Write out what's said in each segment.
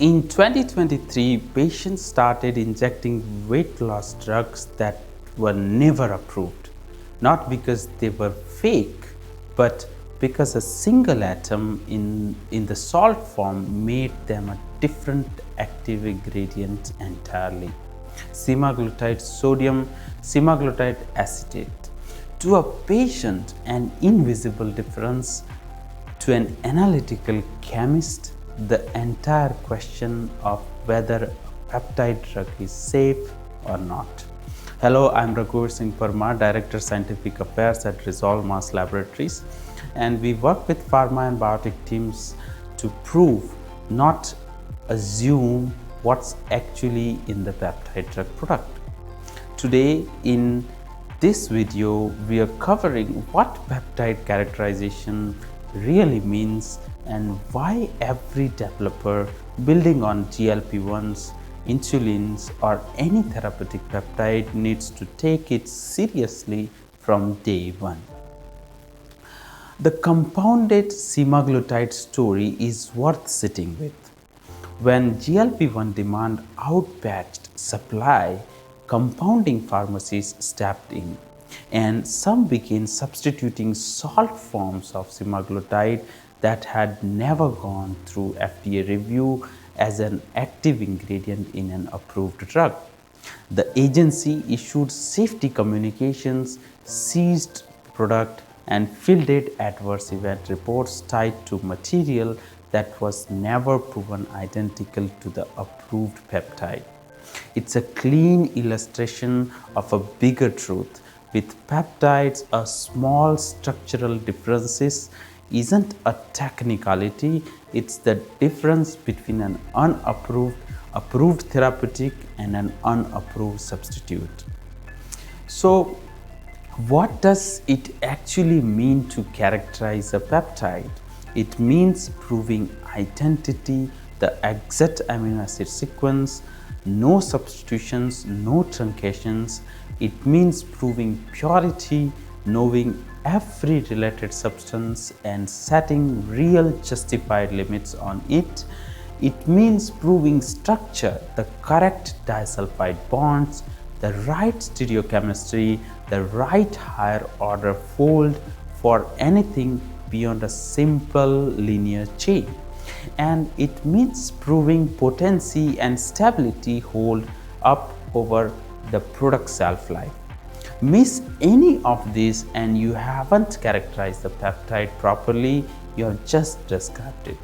In 2023, patients started injecting weight loss drugs that were never approved, not because they were fake, but because a single atom in the salt form made them a different active ingredient entirely. Semaglutide sodium, semaglutide acetate. To a patient, an invisible difference. To an analytical chemist, the entire question of whether a peptide drug is safe or not. Hello, I'm Raghuvar Singh Parmar, Director Scientific Affairs at Resolve Mass Laboratories, and we work with pharma and biotech teams to prove, not assume, what's actually in the peptide drug product. Today in this video, we are covering what peptide characterization really means and why every developer building on GLP-1s, insulins, or any therapeutic peptide needs to take it seriously from day one. The compounded semaglutide story is worth sitting with. When GLP-1 demand outpaced supply, compounding pharmacies stepped in, and some began substituting salt forms of semaglutide that had never gone through FDA review as an active ingredient in an approved drug. The agency issued safety communications, seized product, and fielded adverse event reports tied to material that was never proven identical to the approved peptide. It's a clean illustration of a bigger truth. With peptides, a small structural differences isn't a technicality, it's the difference between an approved therapeutic and an unapproved substitute. So, what does it actually mean to characterize a peptide? It means proving identity, the exact amino acid sequence, no substitutions, no truncations. It means proving purity, knowing every related substance and setting real justified limits on it. It means proving structure, the correct disulfide bonds, the right stereochemistry, the right higher order fold for anything beyond a simple linear chain. And it means proving potency and stability hold up over the product shelf life. Miss any of these and you haven't characterized the peptide properly, you have just described it.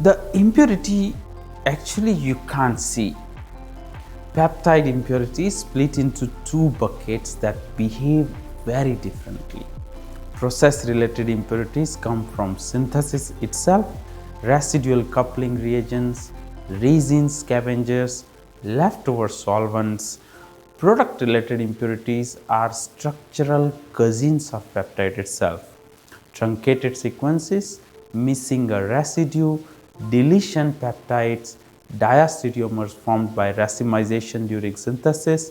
The impurity actually you can't see. Peptide impurities split into two buckets that behave very differently. Process-related impurities come from synthesis itself, residual coupling reagents, resin scavengers, leftover solvents. Product-related impurities are structural cousins of peptide itself. Truncated sequences, missing a residue, deletion peptides, diastereomers formed by racemization during synthesis,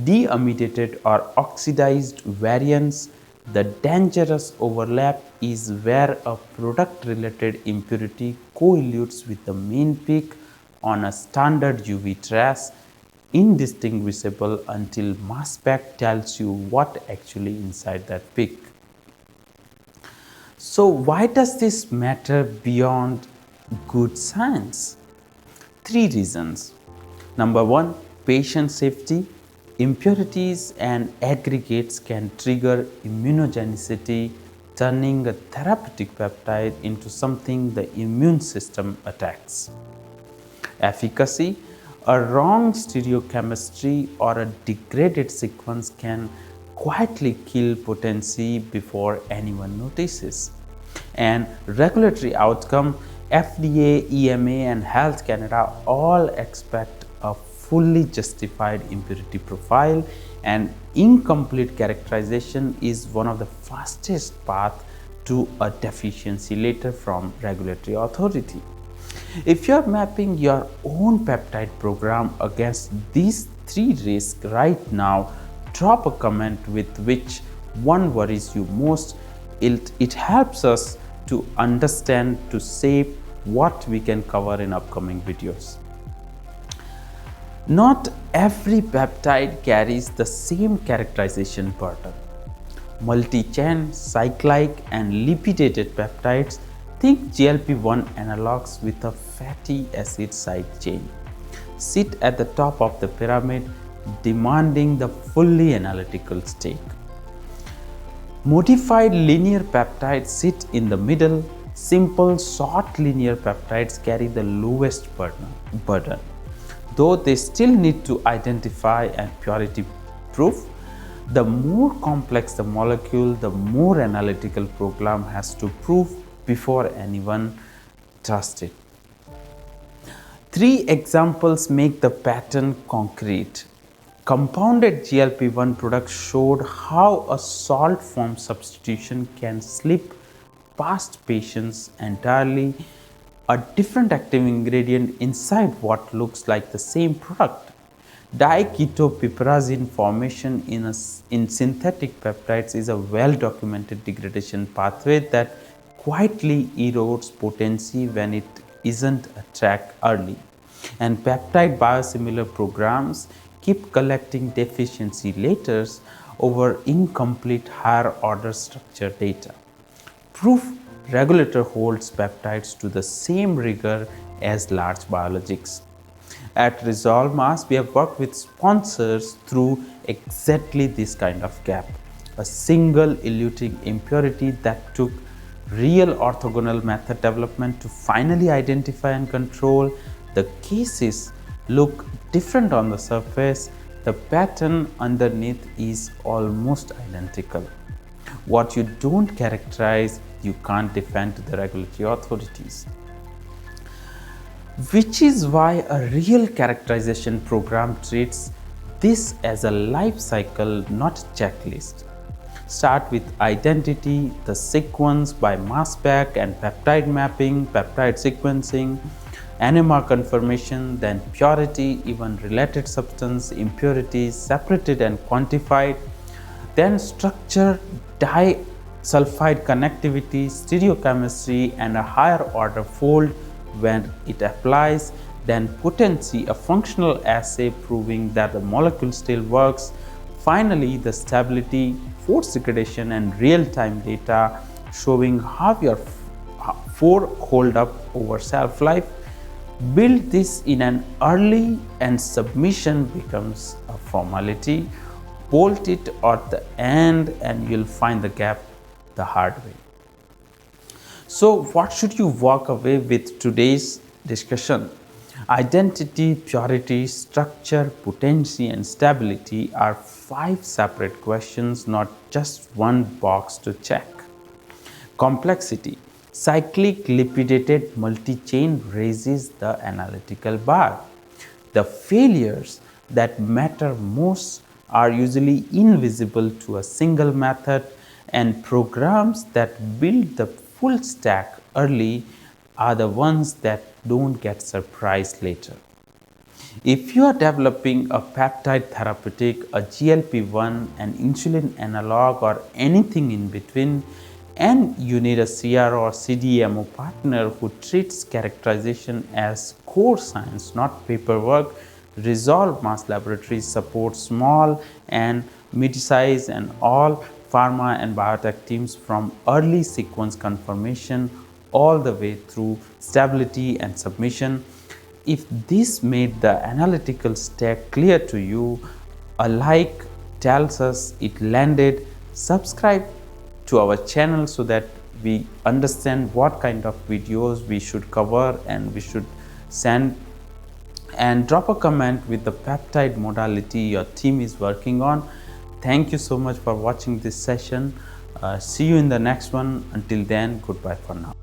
deamidated or oxidized variants. The dangerous overlap is where a product-related impurity coeludes with the main peak on a standard UV trace, indistinguishable until mass spec tells you what actually inside that peak. So why does this matter beyond good science? Three reasons. Number one, patient safety. Impurities and aggregates can trigger immunogenicity, turning a therapeutic peptide into something the immune system attacks. Efficacy. A wrong stereochemistry or a degraded sequence can quietly kill potency before anyone notices. And regulatory outcome, FDA, EMA, and Health Canada all expect a fully justified impurity profile, and incomplete characterization is one of the fastest paths to a deficiency letter from regulatory authority. If you are mapping your own peptide program against these three risks right now, drop a comment with which one worries you most. It helps us to understand, to shape what we can cover in upcoming videos. Not every peptide carries the same characterization pattern. Multi-chain, cyclic and lipidated peptides, think GLP-1 analogs with a fatty acid side chain, sit at the top of the pyramid, demanding the fully analytical stake. Modified linear peptides sit in the middle. Simple short linear peptides carry the lowest burden. Though they still need to identify and purity proof, the more complex the molecule, the more analytical program has to prove before anyone trusts it. 3 examples make the pattern concrete. Compounded GLP-1 products showed how a salt form substitution can slip past patients entirely, a different active ingredient inside what looks like the same product. Diketopiperazine formation in synthetic peptides is a well-documented degradation pathway that quietly erodes potency when it isn't attacked early. And peptide biosimilar programs keep collecting deficiency letters over incomplete higher order structure data. Proof regulator holds peptides to the same rigor as large biologics. At Resolve Mass, we have worked with sponsors through exactly this kind of gap. A single eluting impurity that took real orthogonal method development to finally identify and control. The cases look different on the surface. The pattern underneath is almost identical. What you don't characterize, you can't defend to the regulatory authorities. Which is why a real characterization program treats this as a life cycle, not checklist. Start with identity, the sequence by mass spec and peptide mapping, peptide sequencing, NMR confirmation, then purity, even related substance, impurities, separated and quantified, then structure, disulfide connectivity, stereochemistry, and a higher order fold when it applies, then potency, a functional assay proving that the molecule still works, finally the stability, force degradation, and real-time data showing how your 4 hold up over shelf life. Build this in an early and submission becomes a formality. Bolt it at the end and you'll find the gap the hard way. So what should you walk away with today's discussion? Identity, purity, structure, potency, and stability are 5 separate questions, not just one box to check. Complexity. Cyclic lipidated multi-chain raises the analytical bar. The failures that matter most are usually invisible to a single method, and programs that build the full stack early are the ones that don't get surprised later. If you are developing a peptide therapeutic, a GLP-1, an insulin analog, or anything in between, and you need a CRO or CDMO partner who treats characterization as core science, not paperwork, Resolve Mass Laboratories support small and mid-size and all pharma and biotech teams from early sequence confirmation all the way through stability and submission. If this made the analytical stack clear to you, a like tells us it landed. Subscribe to our channel so that we understand what kind of videos we should cover and we should send, and drop a comment with the peptide modality your team is working on. Thank you so much for watching this session. See you in the next one. Until then, goodbye for now.